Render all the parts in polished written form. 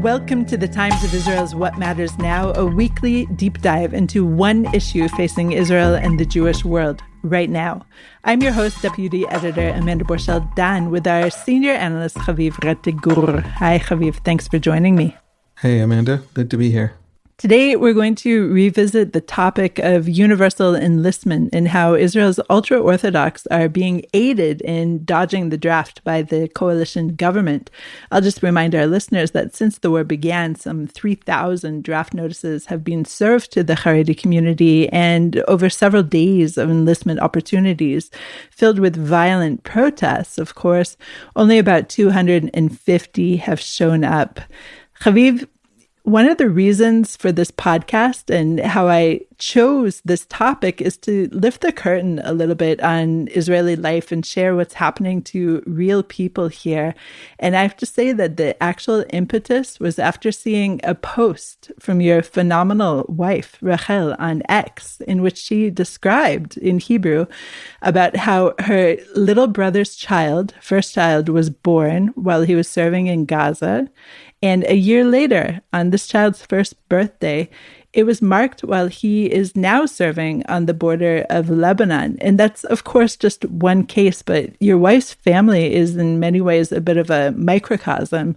Welcome to the Times of Israel's What Matters Now, a weekly deep dive into one issue facing Israel and the Jewish world right now. I'm your host, Deputy Editor Amanda Borschel-Dan, with our senior analyst, Haviv Rettig Gur. Hi, Haviv. Thanks for joining me. Hey, Amanda. Good to be here. Today, we're going to revisit the topic of universal enlistment and how Israel's ultra-Orthodox are being aided in dodging the draft by the coalition government. I'll just remind our listeners that since the war began, some 3,000 draft notices have been served to the Haredi community, and over several days of enlistment opportunities filled with violent protests. Of course, only about 250 have shown up. Haviv, one of the reasons for this podcast and how I chose this topic is to lift the curtain a little bit on Israeli life and share what's happening to real people here. And I have to say that the actual impetus was after seeing a post from your phenomenal wife, Rachel, on X, in which she described in Hebrew about how her little brother's first child, was born while he was serving in Gaza. And a year later, on this child's first birthday, it was marked while he is now serving on the border of Lebanon. And that's, of course, just one case, but your wife's family is in many ways a bit of a microcosm,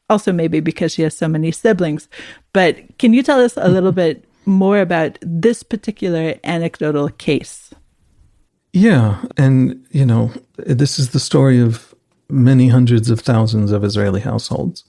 also maybe because she has so many siblings. But can you tell us a little bit more about this particular anecdotal case? Yeah, and, this is the story of many hundreds of thousands of Israeli households.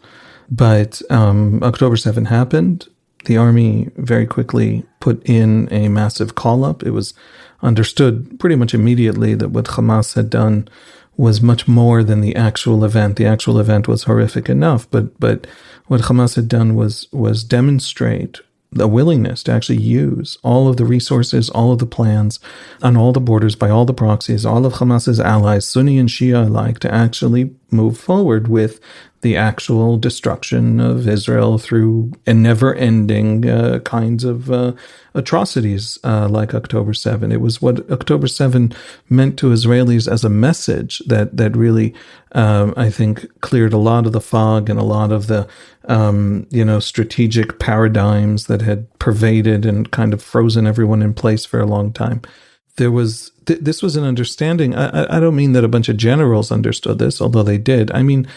But October 7 happened. The army very quickly put in a massive call-up. It was understood pretty much immediately that what Hamas had done was much more than the actual event. The actual event was horrific enough, but what Hamas had done was demonstrate the willingness to actually use all of the resources, all of the plans on all the borders by all the proxies, all of Hamas's allies, Sunni and Shia alike, to actually move forward with the actual destruction of Israel through a never-ending kinds of atrocities like October 7. It was what October 7 meant to Israelis as a message that really, I think, cleared a lot of the fog and a lot of the, strategic paradigms that had pervaded and kind of frozen everyone in place for a long time. There was this was an understanding. I don't mean that a bunch of generals understood this, although they did. I mean,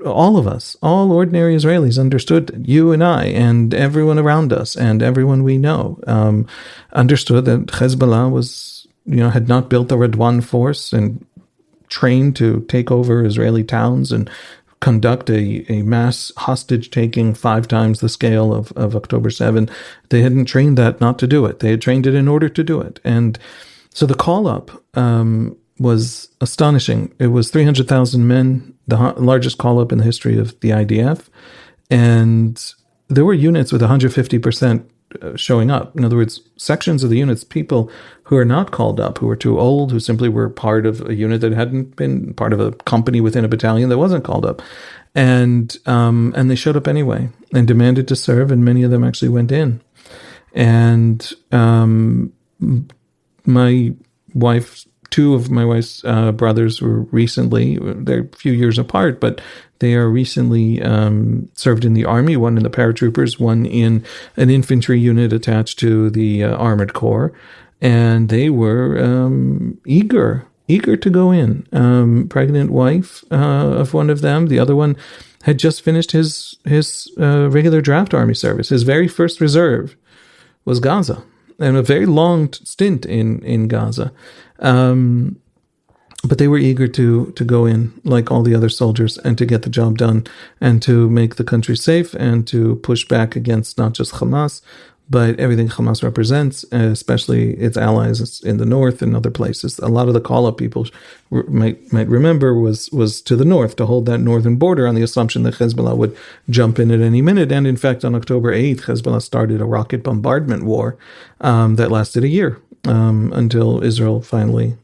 all of us, all ordinary Israelis understood, you and I and everyone around us and everyone we know, understood that Hezbollah was, had not built the Radwan force and trained to take over Israeli towns and conduct a mass hostage taking 5 times the scale of October 7. They hadn't trained that not to do it. They had trained it in order to do it. And so the call up, was astonishing. It was 300,000 men, the largest call-up in the history of the IDF. And there were units with 150% showing up. In other words, sections of the units, people who are not called up, who were too old, who simply were part of a unit that hadn't been part of a company within a battalion that wasn't called up. And they showed up anyway and demanded to serve, and many of them actually went in. And two of my wife's brothers were recently, they're a few years apart, but they are recently served in the army, one in the paratroopers, one in an infantry unit attached to the armored corps. And they were eager to go in. Pregnant wife of one of them, the other one had just finished his regular draft army service. His very first reserve was Gaza, and a very long stint in Gaza. But they were eager to go in like all the other soldiers and to get the job done and to make the country safe and to push back against not just Hamas, but everything Hamas represents, especially its allies in the north and other places. A lot of the call-up people might remember was to the north, to hold that northern border on the assumption that Hezbollah would jump in at any minute. And in fact, on October 8th, Hezbollah started a rocket bombardment war that lasted a year until Israel finally,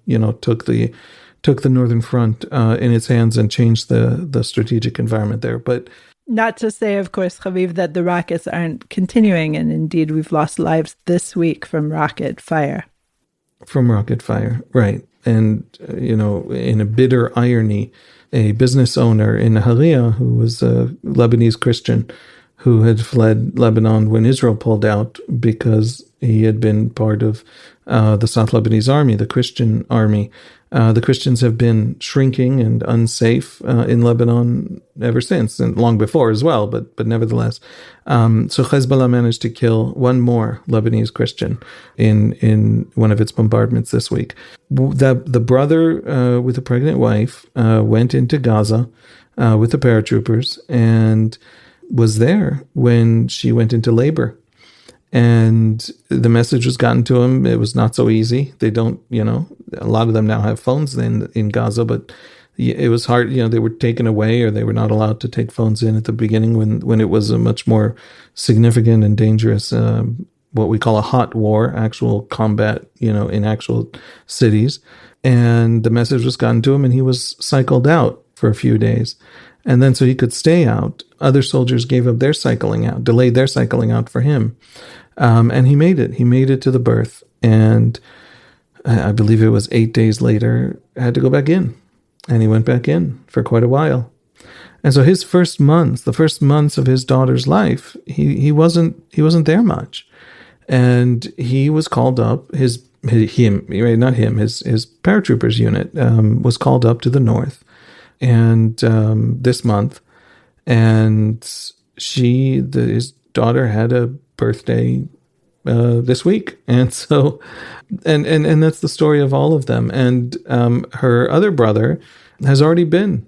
took the northern front in its hands and changed the strategic environment there. But not to say, of course, Haviv, that the rockets aren't continuing. And indeed, we've lost lives this week from rocket fire. From rocket fire, right. And, in a bitter irony, a business owner in Nahariya who was a Lebanese Christian who had fled Lebanon when Israel pulled out because he had been part of the South Lebanese army, the Christian army. The Christians have been shrinking and unsafe in Lebanon ever since, and long before as well, but nevertheless. So Hezbollah managed to kill one more Lebanese Christian in one of its bombardments this week. The brother with a pregnant wife went into Gaza with the paratroopers and was there when she went into labor. And the message was gotten to him. It was not so easy. They don't, a lot of them now have phones in Gaza, but it was hard. They were taken away, or they were not allowed to take phones in at the beginning when it was a much more significant and dangerous, what we call a hot war, actual combat, in actual cities. And the message was gotten to him, and he was cycled out for a few days. And then so he could stay out, other soldiers gave up their cycling out, delayed their cycling out for him. And he made it. He made it to the birth. And I believe it was 8 days later, had to go back in. And he went back in for quite a while. And so his first months, the first months of his daughter's life, he wasn't there much. And he was called up, his paratroopers unit was called up to the north. And this month, and his daughter had a birthday this week, and so, and that's the story of all of them. And her other brother has already been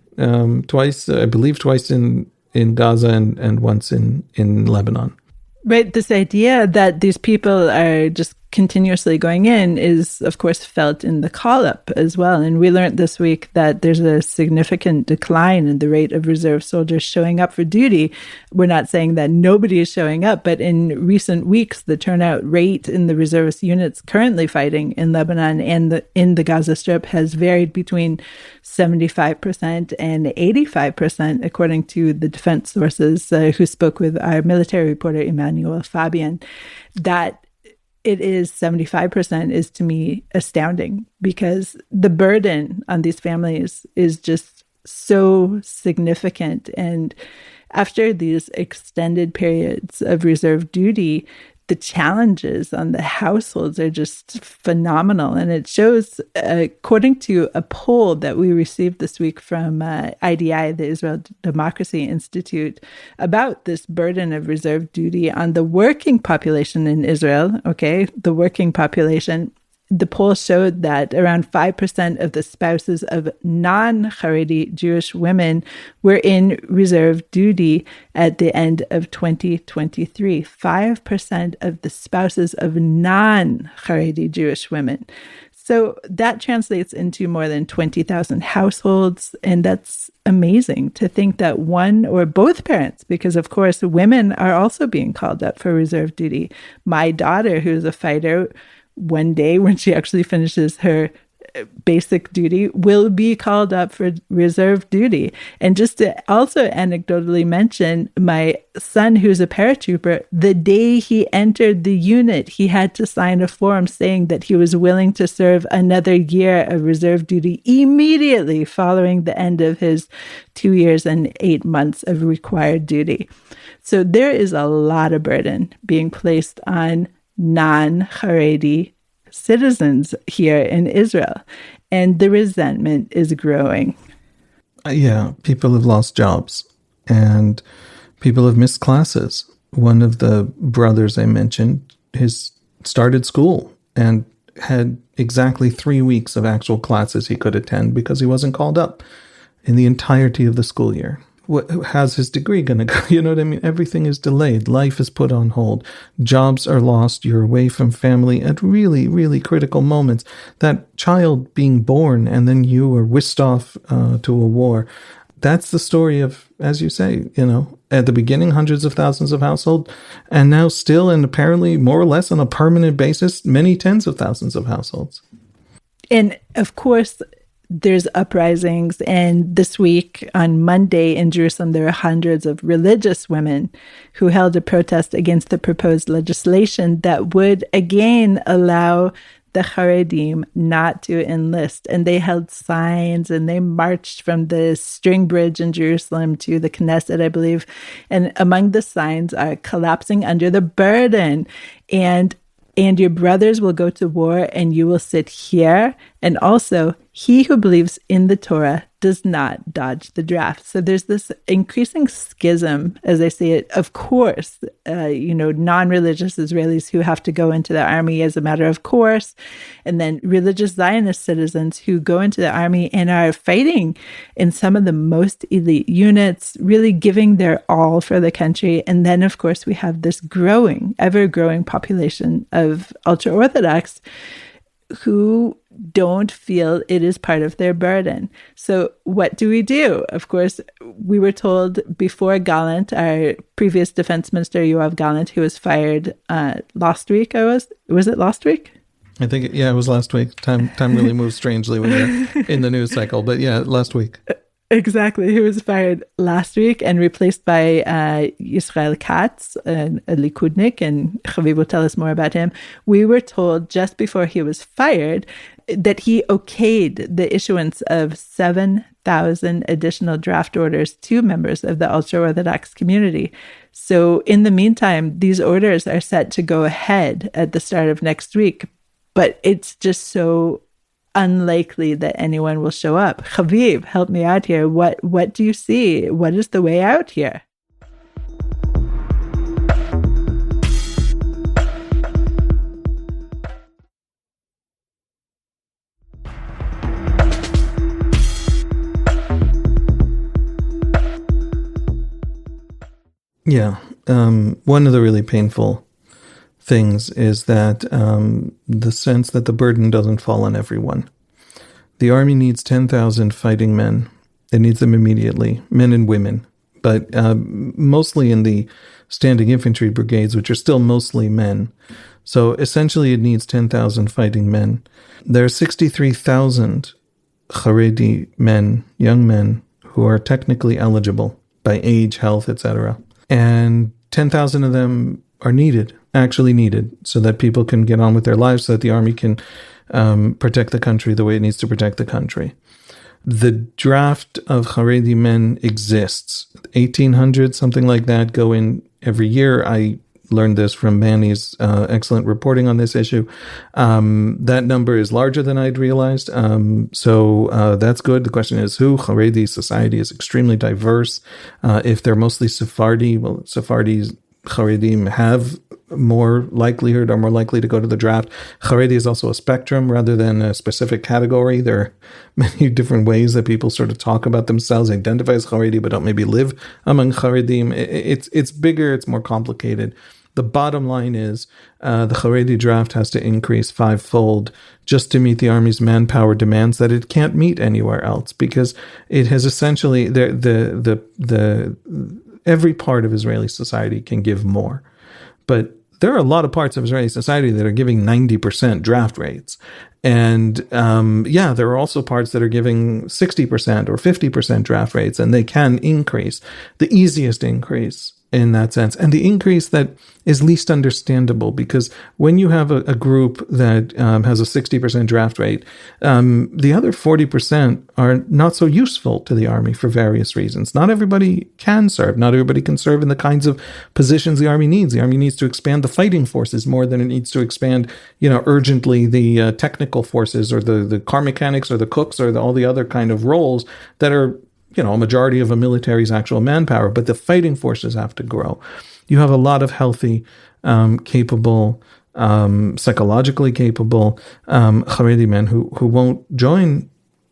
twice, I believe, twice in Gaza and once in Lebanon. Right. This idea that these people are just continuously going in is, of course, felt in the call-up as well. And we learned this week that there's a significant decline in the rate of reserve soldiers showing up for duty. We're not saying that nobody is showing up, but in recent weeks, the turnout rate in the reservist units currently fighting in Lebanon and in the Gaza Strip has varied between 75% and 85%, according to the defense sources who spoke with our military reporter, Emmanuel Fabian. That it is 75% is, to me, astounding, because the burden on these families is just so significant. And after these extended periods of reserve duty, the challenges on the households are just phenomenal. And it shows, according to a poll that we received this week from IDI, the Israel Democracy Institute, about this burden of reserve duty on the working population in Israel, the working population. The poll showed that around 5% of the spouses of non-Haredi Jewish women were in reserve duty at the end of 2023. 5% of the spouses of non-Haredi Jewish women. So that translates into more than 20,000 households. And that's amazing to think that one or both parents, because of course women are also being called up for reserve duty. My daughter, who's a fighter, one day when she actually finishes her basic duty, will be called up for reserve duty. And just to also anecdotally mention, my son, who's a paratrooper, the day he entered the unit, he had to sign a form saying that he was willing to serve another year of reserve duty immediately following the end of his 2 years and 8 months of required duty. So there is a lot of burden being placed on non-Haredi citizens here in Israel, and the resentment is growing. Yeah, people have lost jobs, and people have missed classes. One of the brothers I mentioned has started school and had exactly 3 weeks of actual classes he could attend because he wasn't called up in the entirety of the school year. How's his degree going to go? You know what I mean? Everything is delayed. Life is put on hold. Jobs are lost. You're away from family at really, really critical moments. That child being born and then you are whisked off to a war. That's the story of, as you say, at the beginning, hundreds of thousands of households, and now still, and apparently more or less on a permanent basis, many tens of thousands of households. And of course, there's uprisings, and this week on Monday in Jerusalem, there are hundreds of religious women who held a protest against the proposed legislation that would again allow the Haredim not to enlist. And they held signs and they marched from the string bridge in Jerusalem to the Knesset, I believe. And among the signs are collapsing under the burden and your brothers will go to war and you will sit here. And also, he who believes in the Torah does not dodge the draft. So there's this increasing schism, as I say it. Of course, non-religious Israelis who have to go into the army as a matter of course, and then religious Zionist citizens who go into the army and are fighting in some of the most elite units, really giving their all for the country. And then, of course, we have this ever-growing population of ultra-Orthodox who don't feel it is part of their burden. So what do we do? Of course, we were told before Gallant, our previous defense minister, Yoav Gallant, who was fired last week, was it last week? I think, it was last week. Time really moves strangely when you're in the news cycle, but last week. Exactly. He was fired last week and replaced by Yisrael Katz, a Likudnik, and Haviv will tell us more about him. We were told just before he was fired that he okayed the issuance of 7,000 additional draft orders to members of the ultra-Orthodox community. So in the meantime, these orders are set to go ahead at the start of next week, but it's just so unlikely that anyone will show up. Haviv, help me out here. What do you see? What is the way out here? One of the really painful things is that the sense that the burden doesn't fall on everyone. The army needs 10,000 fighting men. It needs them immediately, men and women, but mostly in the standing infantry brigades, which are still mostly men. So essentially it needs 10,000 fighting men. There are 63,000 Haredi men, young men, who are technically eligible by age, health, etc. And 10,000 of them are actually needed, so that people can get on with their lives, so that the army can protect the country the way it needs to protect the country. The draft of Haredi men exists. 1,800, something like that, go in every year. I learned this from Manny's excellent reporting on this issue. That number is larger than I'd realized. So that's good. The question is who? Haredi society is extremely diverse. If they're mostly Sephardi, well, Sephardis, Haredim have more likelihood or more likely to go to the draft. Haredi is also a spectrum rather than a specific category. There are many different ways that people sort of talk about themselves, identify as Haredi, but don't maybe live among Haredim. It's bigger, it's more complicated. The bottom line is the Haredi draft has to increase 5-fold just to meet the army's manpower demands that it can't meet anywhere else, because it has essentially every part of Israeli society can give more. But there are a lot of parts of Israeli society that are giving 90% draft rates. And there are also parts that are giving 60% or 50% draft rates, and they can increase. The easiest increase in that sense, and the increase that is least understandable, because when you have a group that has a 60% draft rate, the other 40% are not so useful to the army for various reasons. Not everybody can serve. Not everybody can serve in the kinds of positions the army needs. The army needs to expand the fighting forces more than it needs to expand, urgently the technical forces or the car mechanics or the cooks or all the other kind of roles that are a majority of a military's actual manpower, but the fighting forces have to grow. You have a lot of healthy, capable, psychologically capable Haredi men who won't join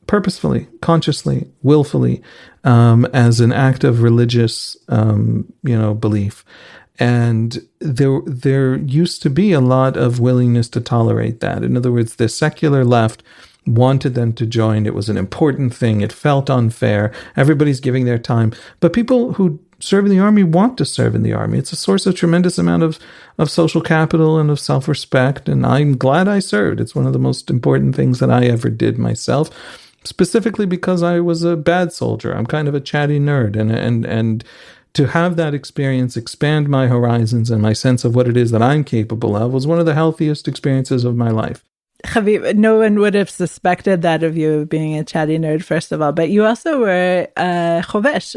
purposefully, consciously, willfully, as an act of religious, belief. And there used to be a lot of willingness to tolerate that. In other words, the secular left wanted them to join. It was an important thing. It felt unfair. Everybody's giving their time. But people who serve in the army want to serve in the army. It's a source of tremendous amount of social capital and of self-respect. And I'm glad I served. It's one of the most important things that I ever did myself, specifically because I was a bad soldier. I'm kind of a chatty nerd. And to have that experience expand my horizons and my sense of what it is that I'm capable of was one of the healthiest experiences of my life. Haviv, no one would have suspected that of you being a chatty nerd, first of all, but you also were a chovesh,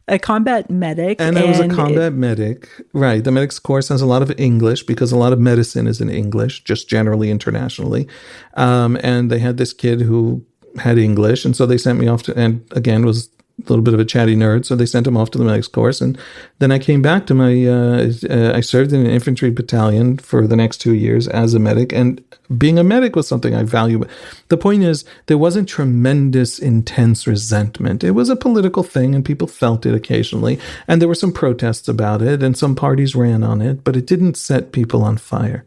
a combat medic. And I was a combat medic. Right. The medics course has a lot of English because a lot of medicine is in English, just generally internationally. And they had this kid who had English. And so they sent me off to, and again, was a little bit of a chatty nerd. So they sent him off to the medics course. And then I came back to I served in an infantry battalion for the next 2 years as a medic. And being a medic was something I value. But the point is, there wasn't tremendous, intense resentment. It was a political thing and people felt it occasionally. And there were some protests about it and some parties ran on it, but it didn't set people on fire.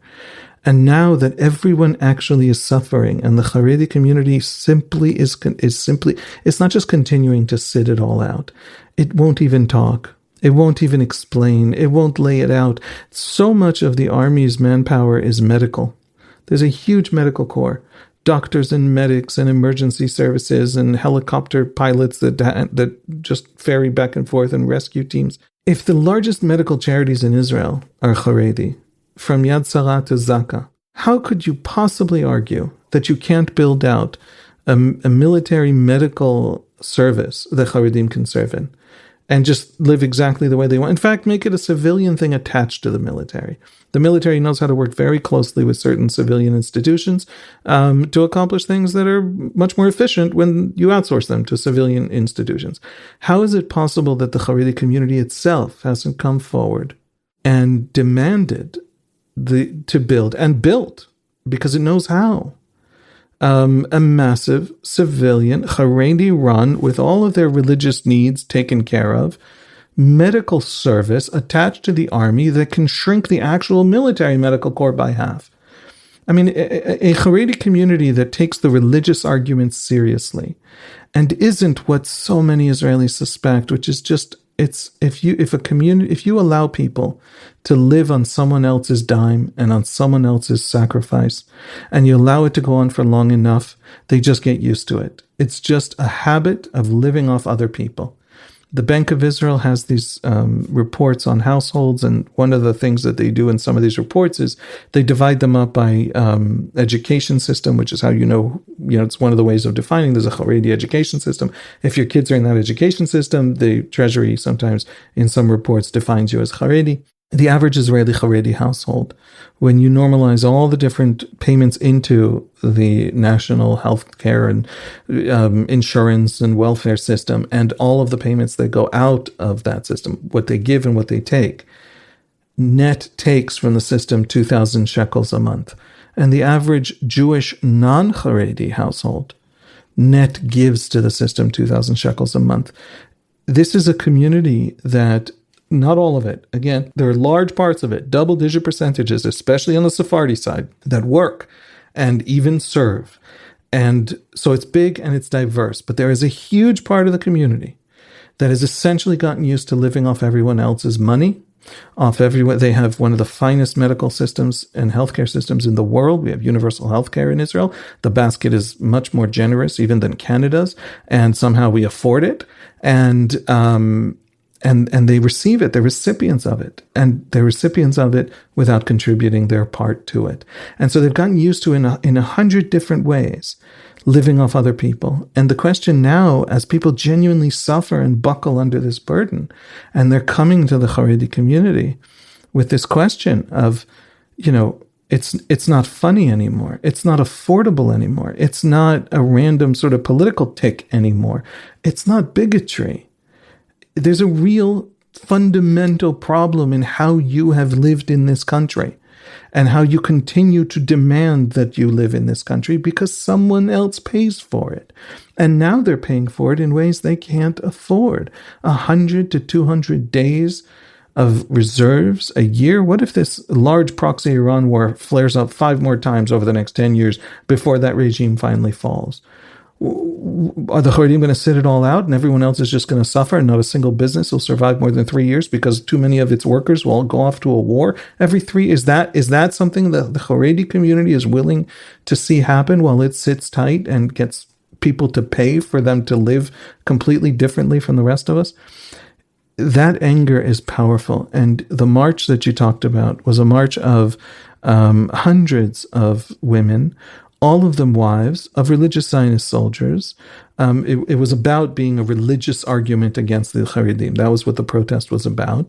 And now that everyone actually is suffering and the Haredi community simply is it's not just continuing to sit it all out. It won't even talk. It won't even explain. It won't lay it out. So much of the army's manpower is medical. There's a huge medical corps. Doctors and medics and emergency services and helicopter pilots that just ferry back and forth and rescue teams. If the largest medical charities in Israel are Haredi, from Yad Sarah to Zaka, how could you possibly argue that you can't build out a military medical service that Haredim can serve in and just live exactly the way they want? In fact, make it a civilian thing attached to the military. The military knows how to work very closely with certain civilian institutions to accomplish things that are much more efficient when you outsource them to civilian institutions. How is it possible that the Haredi community itself hasn't come forward and demanded to build, and built, because it knows how, a massive civilian Haredi run with all of their religious needs taken care of, medical service attached to the army that can shrink the actual military medical corps by half? I mean, a Haredi community that takes the religious arguments seriously and isn't what so many Israelis suspect, which is just, if you allow people to live on someone else's dime and on someone else's sacrifice, and you allow it to go on for long enough, they just get used to it. It's just a habit of living off other people. The Bank of Israel has these reports on households, and one of the things that they do in some of these reports is they divide them up by education system, which is how it's one of the ways of defining there's a Haredi education system. If your kids are in that education system, the Treasury sometimes in some reports defines you as Haredi. The average Israeli Haredi household, when you normalize all the different payments into the national health care and insurance and welfare system, and all of the payments that go out of that system, what they give and what they take, net takes from the system 2,000 shekels a month. And the average Jewish non-Haredi household net gives to the system 2,000 shekels a month. This is a community that, not all of it, again, there are large parts of it, double-digit percentages, especially on the Sephardi side, that work and even serve. And so it's big and it's diverse, but there is a huge part of the community that has essentially gotten used to living off everyone else's money, they have one of the finest medical systems and healthcare systems in the world. We have universal healthcare in Israel. The basket is much more generous even than Canada's, and somehow we afford it. And they receive it. They're recipients of it. And they're recipients of it without contributing their part to it. And so they've gotten used to, in 100 different ways, living off other people. And the question now, as people genuinely suffer and buckle under this burden, and they're coming to the Haredi community with this question of, it's not funny anymore. It's not affordable anymore. It's not a random sort of political tick anymore. It's not bigotry. There's a real fundamental problem in how you have lived in this country and how you continue to demand that you live in this country because someone else pays for it. And now they're paying for it in ways they can't afford. 100 to 200 days of reserves a year. What if this large proxy Iran war flares up 5 more times over the next 10 years before that regime finally falls? Are the Haredim going to sit it all out and everyone else is just going to suffer and not a single business will survive more than 3 years because too many of its workers will go off to a war every 3? Is that something that the Haredi community is willing to see happen while it sits tight and gets people to pay for them to live completely differently from the rest of us? that anger is powerful. And the march that you talked about was a march of hundreds of women, all of them wives of religious Zionist soldiers. It was about being a religious argument against the Haredim. That was what the protest was about,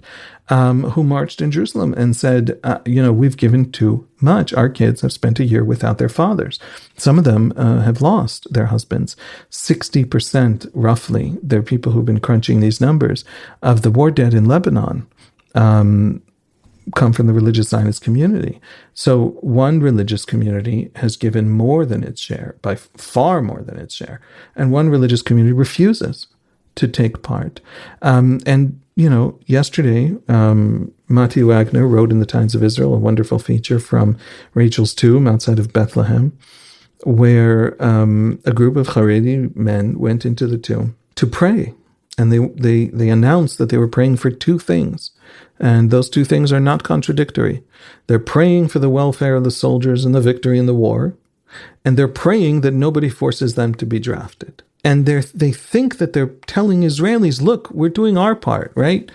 who marched in Jerusalem and said, we've given too much. Our kids have spent a year without their fathers. Some of them have lost their husbands. 60%, roughly, there are people who've been crunching these numbers, of the war dead in Lebanon come from the religious Zionist community. So one religious community has given more than its share, by far more than its share, and one religious community refuses to take part. Yesterday, Mati Wagner wrote in the Times of Israel a wonderful feature from Rachel's tomb outside of Bethlehem, where a group of Haredi men went into the tomb to pray. And they announced that they were praying for two things. And those two things are not contradictory. They're praying for the welfare of the soldiers and the victory in the war. And they're praying that nobody forces them to be drafted. And they think that they're telling Israelis, look, we're doing our part, right?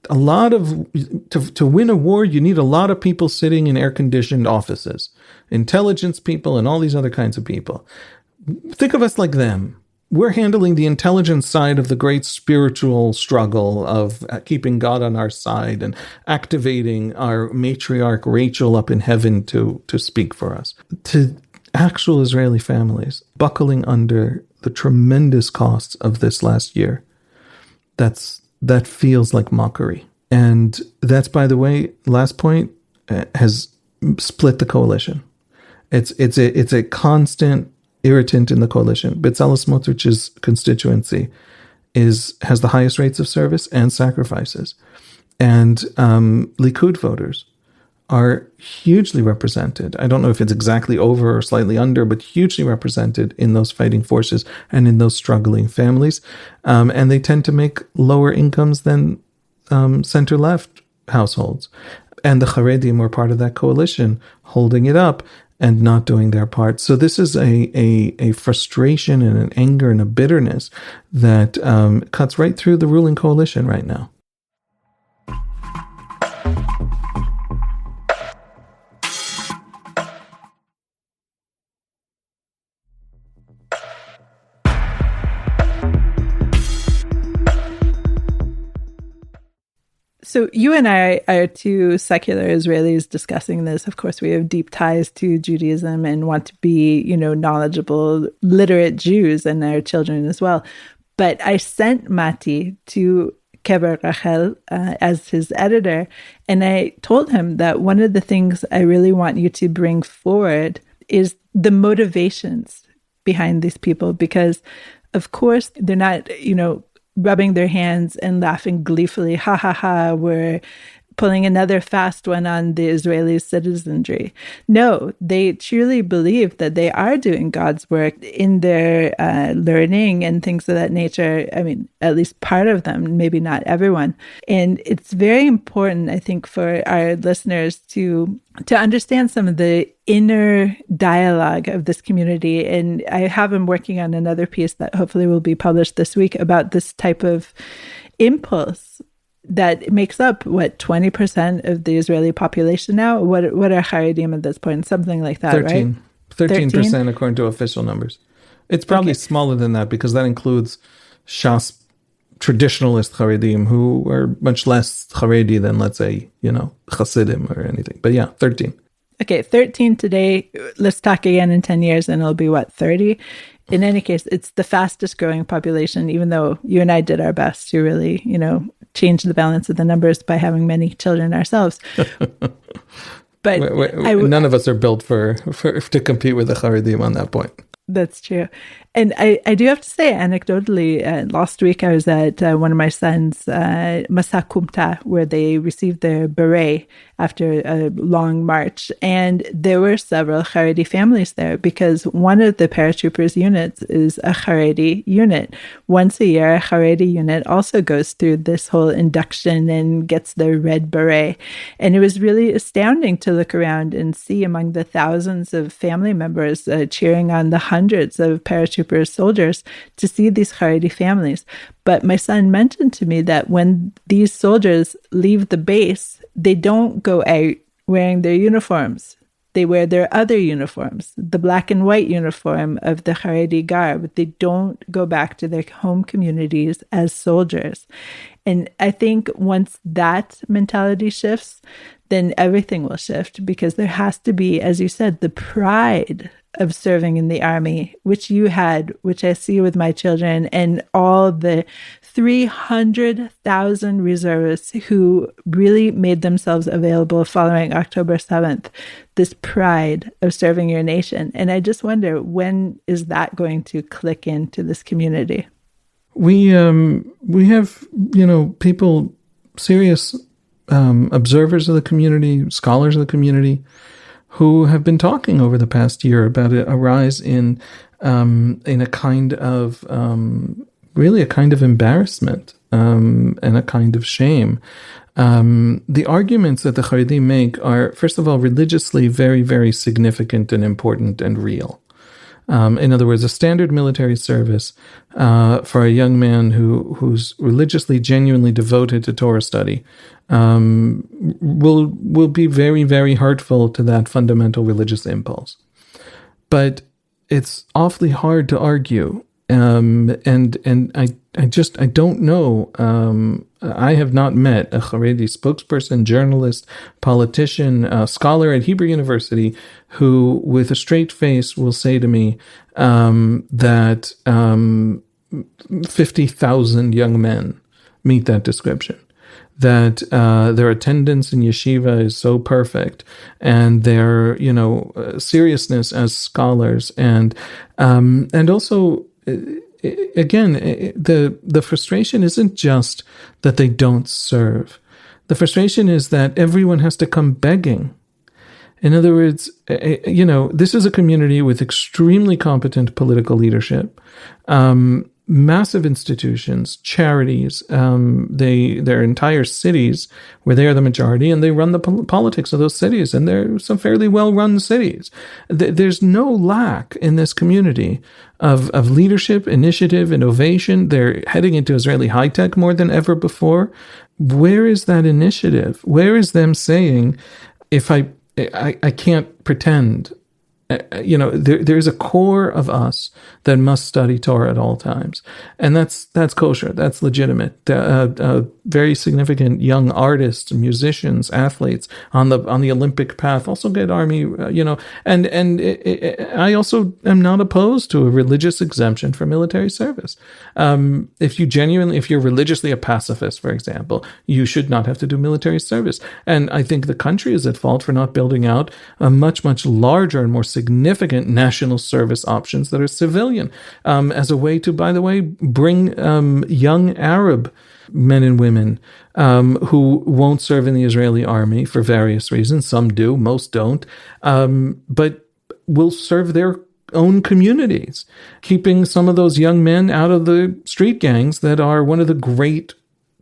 To win a war, you need a lot of people sitting in air-conditioned offices. Intelligence people and all these other kinds of people. Think of us like them. We're handling the intelligence side of the great spiritual struggle of keeping God on our side and activating our matriarch Rachel up in heaven to speak for us. To actual Israeli families buckling under the tremendous costs of this last year, that feels like mockery. And that's, by the way, last point, has split the coalition. It's a constant irritant in the coalition. Bezalel Smotrich's constituency has the highest rates of service and sacrifices. And Likud voters are hugely represented. I don't know if it's exactly over or slightly under, but hugely represented in those fighting forces and in those struggling families. And they tend to make lower incomes than center-left households. And the Haredim were part of that coalition, holding it up and not doing their part. So this is a frustration and an anger and a bitterness that cuts right through the ruling coalition right now. So you and I are two secular Israelis discussing this. Of course, we have deep ties to Judaism and want to be, knowledgeable, literate Jews and our children as well. But I sent Mati to Kever Rachel as his editor, and I told him that one of the things I really want you to bring forward is the motivations behind these people, because, of course, they're not, rubbing their hands and laughing gleefully, ha ha ha, we're pulling another fast one on the Israeli citizenry. No, they truly believe that they are doing God's work in their learning and things of that nature. I mean, at least part of them, maybe not everyone. And it's very important, I think, for our listeners to understand some of the inner dialogue of this community. And I have him working on another piece that hopefully will be published this week about this type of impulse that makes up, 20% of the Israeli population now? What are Haredim at this point? Something like that, 13, right? 13% according to official numbers. It's probably smaller than that because that includes Shas traditionalist Haredim who are much less Haredi than, let's say, Hasidim or anything. But yeah, 13. Okay, 13 today. Let's talk again in 10 years and it'll be 30? In any case, it's the fastest growing population, even though you and I did our best to really, change the balance of the numbers by having many children ourselves. But none of us are built for to compete with the Haredim on that point. That's true. And I do have to say, anecdotally, last week I was at one of my son's Masa Kumta, where they received their beret after a long march. And there were several Haredi families there because one of the paratroopers units is a Haredi unit. Once a year, a Haredi unit also goes through this whole induction and gets their red beret. And it was really astounding to look around and see among the thousands of family members cheering on the hundreds of paratroopers paratroopers, soldiers, to see these Haredi families. But my son mentioned to me that when these soldiers leave the base, they don't go out wearing their uniforms. They wear their other uniforms, the black and white uniform of the Haredi garb. They don't go back to their home communities as soldiers. And I think once that mentality shifts, then everything will shift, because there has to be, as you said, the pride of serving in the army, which you had, which I see with my children, and all the 300,000 reservists who really made themselves available following October 7th, this pride of serving your nation. And I just wonder, when is that going to click into this community? We have, people, serious observers of the community, scholars of the community, who have been talking over the past year about a rise in a kind of really a kind of embarrassment and a kind of shame. The arguments that the Haredi make are, first of all, religiously very, very significant and important and real. In other words, a standard military service for a young man who's religiously, genuinely devoted to Torah study will be very, very hurtful to that fundamental religious impulse. But it's awfully hard to argue, and I don't know. I have not met a Haredi spokesperson, journalist, politician, scholar at Hebrew University who, with a straight face, will say to me that 50,000 young men meet that description. That their attendance in yeshiva is so perfect, and their seriousness as scholars, and also. Again, the frustration isn't just that they don't serve. The frustration is that everyone has to come begging. In other words, this is a community with extremely competent political leadership, massive institutions, charities, their entire cities where they are the majority, and they run the politics of those cities, and they're some fairly well-run cities. There's no lack in this community of leadership, initiative, innovation. They're heading into Israeli high-tech more than ever before. Where is that initiative? Where is them saying, if I can't pretend, there's a core of us that must study Torah at all times, and that's kosher. That's legitimate. Very significant young artists, musicians, athletes on the Olympic path also get army. I also am not opposed to a religious exemption for military service. If you're religiously a pacifist, for example, you should not have to do military service. And I think the country is at fault for not building out a much, much larger and more significant national service options that are civilian, as a way to, by the way, bring young Arab men and women who won't serve in the Israeli army for various reasons. Some do, most don't, but will serve their own communities, keeping some of those young men out of the street gangs that are one of the great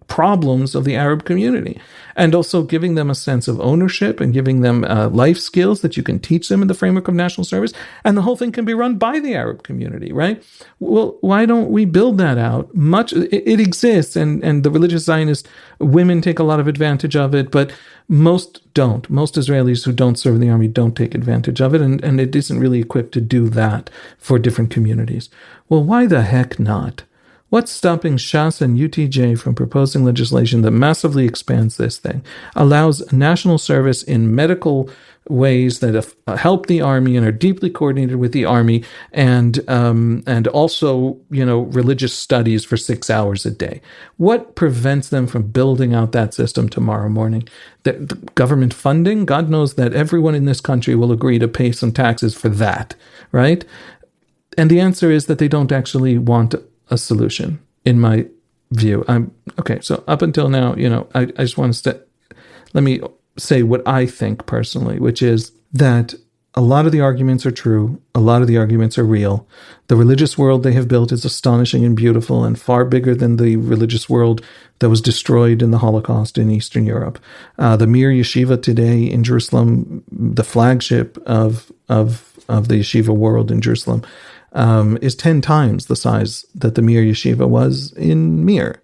problems of the Arab community, and also giving them a sense of ownership and giving them life skills that you can teach them in the framework of national service. And the whole thing can be run by the Arab community, right? Well, why don't we build that out? It exists, and the religious Zionist women take a lot of advantage of it, but most don't. Most Israelis who don't serve in the army don't take advantage of it, and it isn't really equipped to do that for different communities. Well, why the heck not? What's stopping Shas and UTJ from proposing legislation that massively expands this thing, allows national service in medical ways that help the army and are deeply coordinated with the army, and also religious studies for 6 hours a day? What prevents them from building out that system tomorrow morning? The government funding? God knows that everyone in this country will agree to pay some taxes for that, right? And the answer is that they don't actually want a solution, in my view. So up until now, I just want to let me say what I think personally, which is that a lot of the arguments are true. A lot of the arguments are real. The religious world they have built is astonishing and beautiful, and far bigger than the religious world that was destroyed in the Holocaust in Eastern Europe. The Mir Yeshiva today in Jerusalem, the flagship of the yeshiva world in Jerusalem, is 10 times the size that the Mir Yeshiva was in Mir,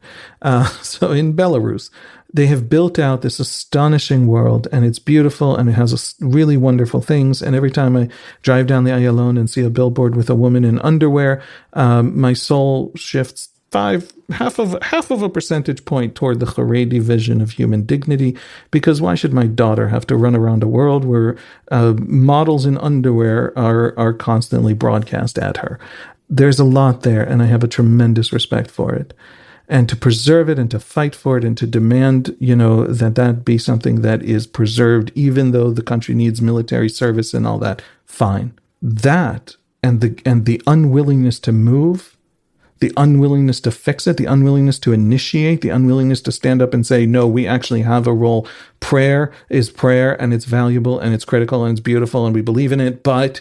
so in Belarus. They have built out this astonishing world, and it's beautiful, and it has really wonderful things. And every time I drive down the Ayalon and see a billboard with a woman in underwear, my soul shifts half of a percentage point toward the Haredi vision of human dignity. Because why should my daughter have to run around a world where models in underwear are constantly broadcast at her? There's a lot there, and I have a tremendous respect for it. And to preserve it and to fight for it and to demand, that be something that is preserved, even though the country needs military service and all that, fine. That and the unwillingness to move, the unwillingness to fix it, the unwillingness to initiate, the unwillingness to stand up and say, no, we actually have a role. Prayer is prayer, and it's valuable and it's critical and it's beautiful and we believe in it. But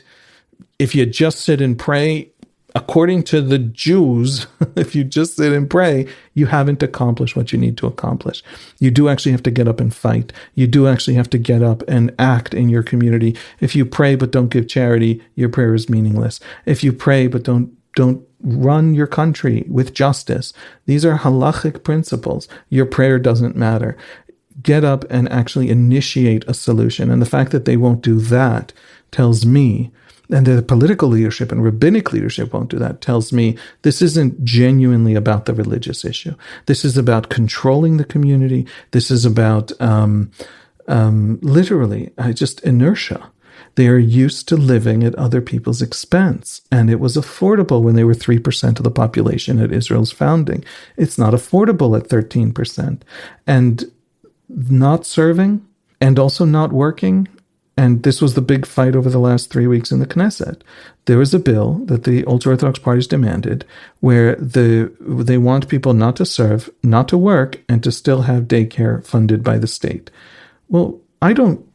if you just sit and pray, according to the Jews, if you just sit and pray, you haven't accomplished what you need to accomplish. You do actually have to get up and fight. You do actually have to get up and act in your community. If you pray but don't give charity, your prayer is meaningless. If you pray but don't run your country with justice, these are halachic principles. Your prayer doesn't matter. Get up and actually initiate a solution. And the fact that they won't do that tells me, and the political leadership and rabbinic leadership won't do that, tells me this isn't genuinely about the religious issue. This is about controlling the community. This is about literally just inertia. They are used to living at other people's expense. And it was affordable when they were 3% of the population at Israel's founding. It's not affordable at 13%. And not serving and also not working. And this was the big fight over the last 3 weeks in the Knesset. There was a bill that the ultra-Orthodox parties demanded where they want people not to serve, not to work, and to still have daycare funded by the state. Well, I don't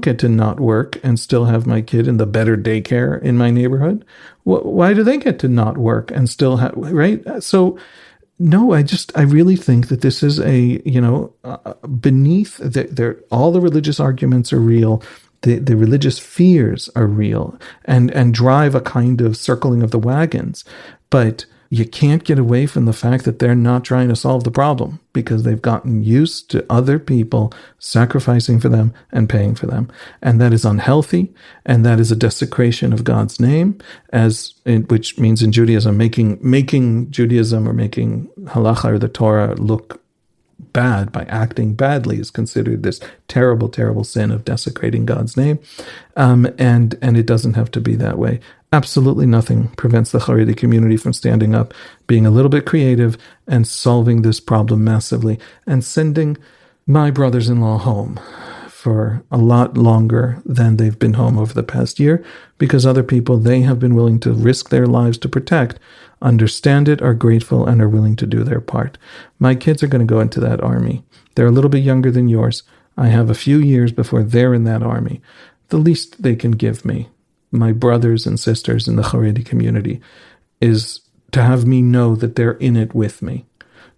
get to not work and still have my kid in the better daycare in my neighborhood. Why do they get to not work and still have, right? So, no, I really think that this is beneath all the religious arguments are real. The religious fears are real and drive a kind of circling of the wagons. But you can't get away from the fact that they're not trying to solve the problem because they've gotten used to other people sacrificing for them and paying for them. And that is unhealthy. And that is a desecration of God's name, which means in Judaism, making Judaism or making halacha or the Torah look bad by acting badly is considered this terrible, terrible sin of desecrating God's name. And it doesn't have to be that way. Absolutely nothing prevents the Haredi community from standing up, being a little bit creative, and solving this problem massively, and sending my brothers-in-law home for a lot longer than they've been home over the past year, because other people they have been willing to risk their lives to protect understand it, are grateful, and are willing to do their part. My kids are going to go into that army. They're a little bit younger than yours. I have a few years before they're in that army. The least they can give me, my brothers and sisters in the Haredi community, is to have me know that they're in it with me.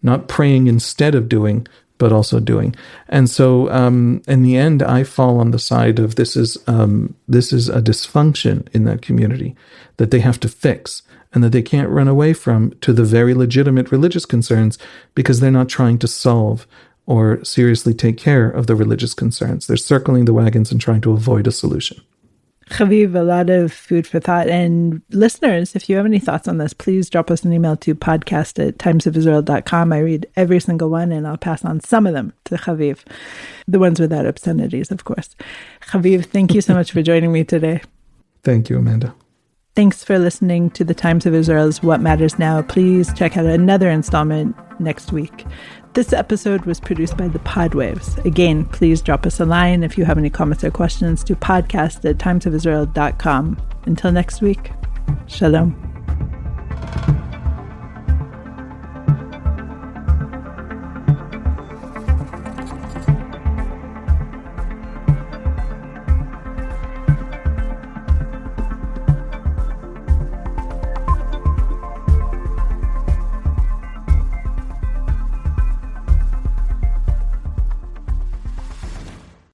Not praying instead of doing, but also doing. And so in the end, I fall on the side of this is a dysfunction in that community that they have to fix and that they can't run away from to the very legitimate religious concerns because they're not trying to solve or seriously take care of the religious concerns. They're circling the wagons and trying to avoid a solution. Haviv, a lot of food for thought. And listeners, if you have any thoughts on this, please drop us an email to podcast@timesofisrael.com. I read every single one, and I'll pass on some of them to Haviv. The ones without obscenities, of course. Haviv, thank you so much for joining me today. Thank you, Amanda. Thanks for listening to the Times of Israel's What Matters Now. Please check out another installment next week. This episode was produced by the Podwaves. Again, please drop us a line if you have any comments or questions to podcast@timesofisrael.com. Until next week, shalom.